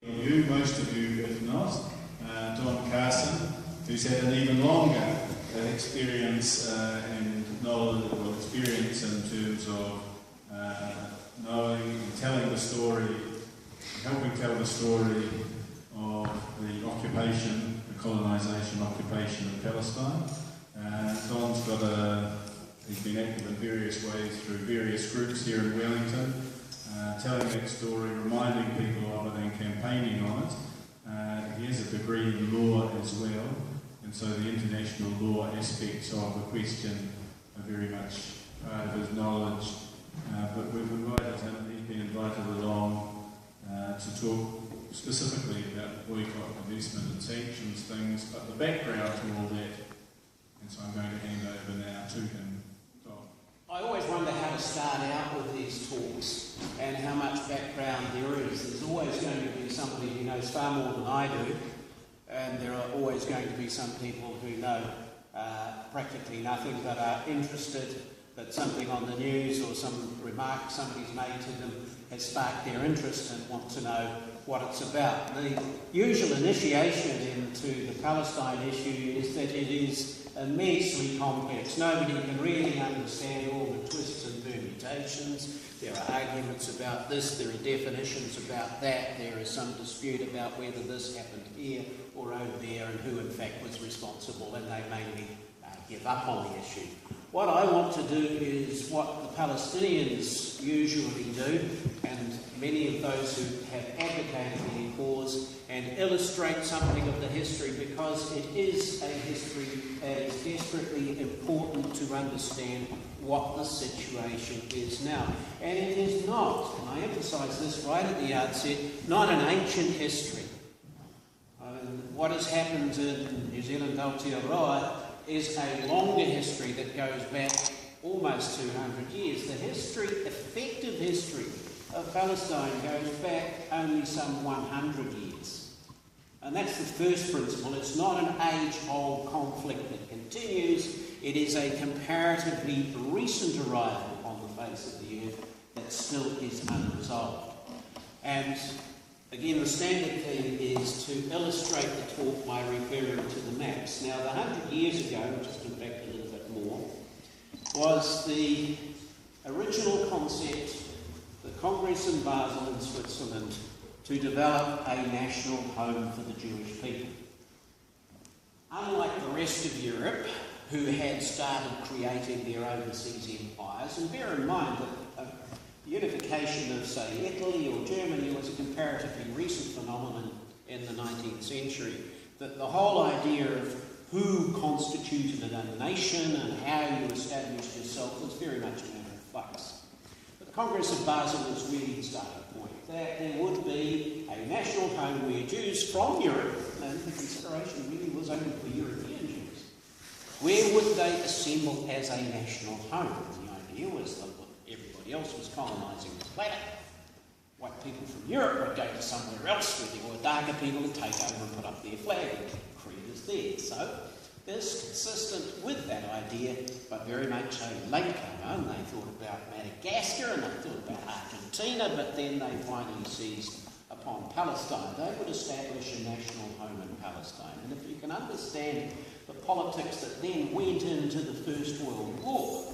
Most of you, if not, Don Carson, who's had an even longer experience and knowledge, or experience in terms of knowing and telling the story, helping tell the story of the occupation, the colonisation occupation of Palestine. Don's he's been active in various ways through various groups here in Wellington, telling that story, reminding people of it and campaigning on it. He has a degree in law as well, and so the international law aspects of the question are very much part of his knowledge. But we've invited him, he's been invited along to talk specifically about boycott, divestment and sanctions things, but the background to all that, and so I'm going to hand over now to him. I always wonder how to start out with these talks and how much background there is. There's always going to be somebody who knows far more than I do, and there are always going to be some people who know practically nothing but are interested that something on the news or some remark somebody's made to them has sparked their interest and want to know what it's about. The usual initiation into the Palestine issue is that it is immensely complex. Nobody can really understand all the twists and permutations. There are arguments about this, there are definitions about that, there is some dispute about whether this happened here or over there and who in fact was responsible, and they mainly give up on the issue. What I want to do is what the Palestinians usually do, and many of those who have advocated the cause, and illustrate something of the history, because it is a history that is desperately important to understand what the situation is now. And it is not, and I emphasise this right at the outset, not an ancient history. What has happened in New Zealand Aotearoa is a longer history that goes back almost 200 years. The history, effective history of Palestine goes back only some 100 years. And that's the first principle. It's not an age-old conflict that continues. It is a comparatively recent arrival on the face of the earth that still is unresolved. And again, the standard thing is to illustrate the talk by referring to the maps. Now, 100 years ago, just in fact a little bit more, was the original concept, the Congress in Basel in Switzerland, to develop a national home for the Jewish people. Unlike the rest of Europe, who had started creating their overseas empires, and bear in mind that the unification of, say, Italy or Germany was a comparatively recent phenomenon in the 19th century, that the whole idea of who constituted a nation and how you established yourself was very much a matter of flux. But the Congress of Basel was really the starting point, that there would be a national home where Jews from Europe, and the consideration really was only for European Jews, where would they assemble as a national home? And the idea was that everybody else was colonising the planet. White people from Europe would go to somewhere else where there were darker people and take over and put up their flag and creed is there. So it's consistent with that idea, but very much a late comer. And they thought about Madagascar and they thought about Argentina, but then they finally seized upon Palestine. They would establish a national home in Palestine. And if you can understand the politics that then went into the First World War,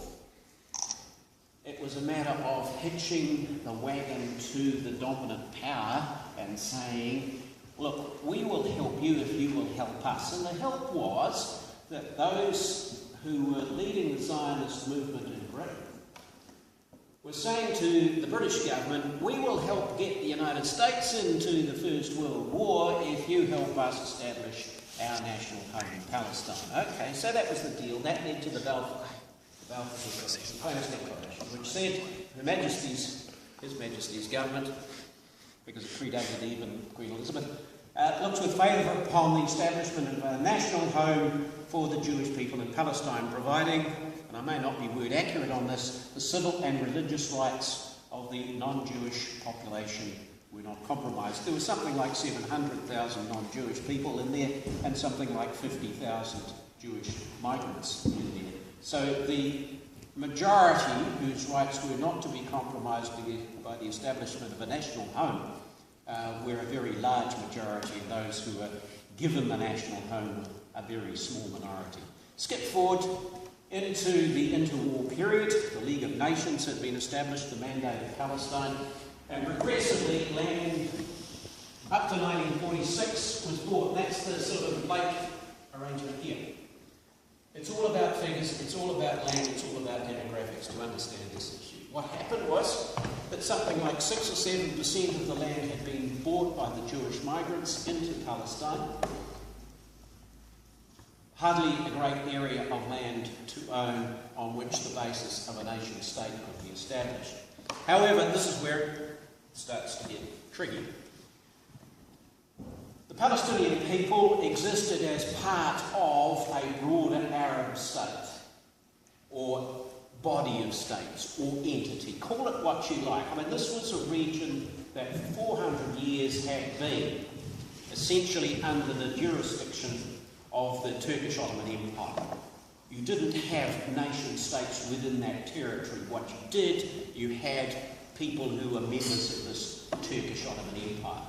it was a matter of hitching the wagon to the dominant power and saying, look, we will help you if you will help us. And the help was that those who were leading the Zionist movement in Britain were saying to the British government, we will help get the United States into the First World War if you help us establish our national home in Palestine. Okay, so that was the deal. That led to the Balfour Declaration, which said His Majesty's government, because it predated even Queen Elizabeth, looks with favour upon the establishment of a national home for the Jewish people in Palestine, providing, and I may not be word accurate on this, the civil and religious rights of the non-Jewish population were not compromised. There was something like 700,000 non-Jewish people in there and something like 50,000 Jewish migrants in there. So the majority, whose rights were not to be compromised by the establishment of a national home, where a very large majority of those who are given the national home a very small minority. Skip forward into the interwar period. The League of Nations had been established, the mandate of Palestine, and progressively land up to 1946 was bought. That's the sort of lake arrangement here. It's all about figures, it's all about land, it's all about demographics to understand this issue. What happened was that something like 6 or 7% of the land had been bought by the Jewish migrants into Palestine. Hardly a great area of land to own on which the basis of a nation state could be established. However, this is where it starts to get tricky. The Palestinian people existed as part of a broader Arab state, or body of states, or entity. Call it what you like. I mean, this was a region that for 400 years had been essentially under the jurisdiction of the Turkish Ottoman Empire. You didn't have nation states within that territory. What you did, you had people who were members of this Turkish Ottoman Empire.